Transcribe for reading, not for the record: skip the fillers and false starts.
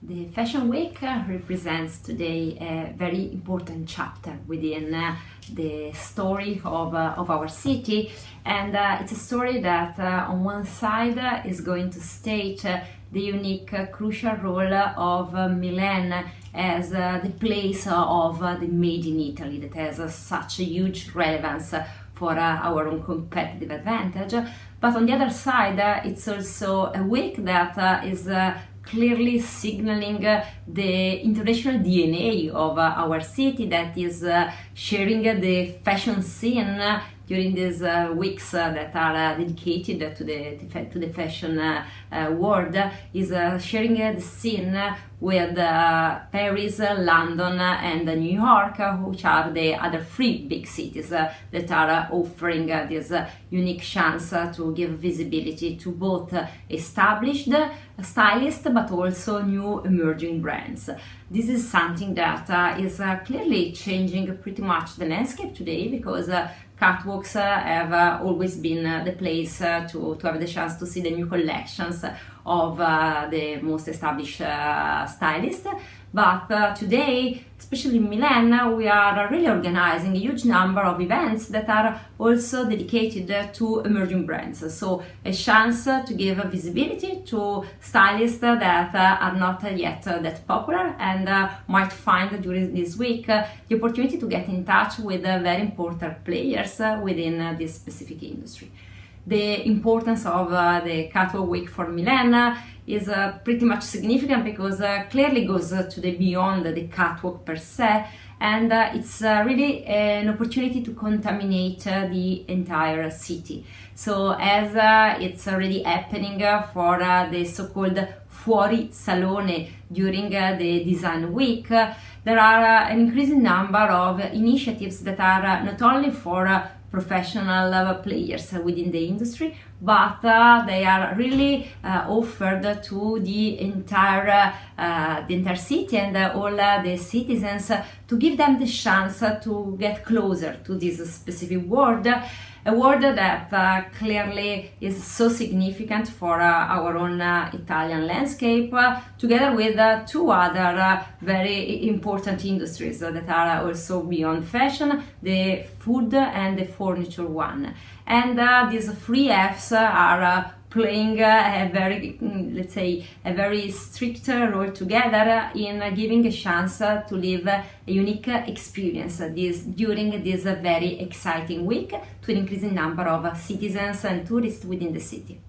The Fashion Week represents today a very important chapter within the story of our city, and it's a story that on one side is going to state the unique crucial role of Milan as the place of the Made in Italy that has such a huge relevance for our own competitive advantage. But on the other side, it's also a week that is clearly signaling the international DNA of our city that is sharing the fashion scene during these weeks that are dedicated to the fashion world, is sharing the scene with Paris, London and New York, which are the other three big cities that are offering this unique chance to give visibility to both established stylists but also new emerging brands. This is something that is clearly changing pretty much the landscape today, because catwalks have always been the place to have the chance to see the new collections of the most established stylists. But today, especially in Milan, we are really organizing a huge number of events that are also dedicated to emerging brands. So a chance to give visibility to stylists that are not yet that popular and might find during this week the opportunity to get in touch with very important players within this specific industry. The importance of the Catwalk Week for Milan is pretty much significant, because clearly goes to the beyond the catwalk per se, and it's really an opportunity to contaminate the entire city. So as it's already happening for the so-called Fuori Salone during the Design Week, there are an increasing number of initiatives that are not only for professional players within the industry, but they are really offered to the entire city and all the citizens, to give them the chance to get closer to this specific world. A word that clearly is so significant for our own Italian landscape, together with two other very important industries that are also beyond fashion, the food and the furniture one. And these three Fs are playing a very, let's say, a very strict role together in giving a chance to live a unique experience during this very exciting week to an increasing number of citizens and tourists within the city.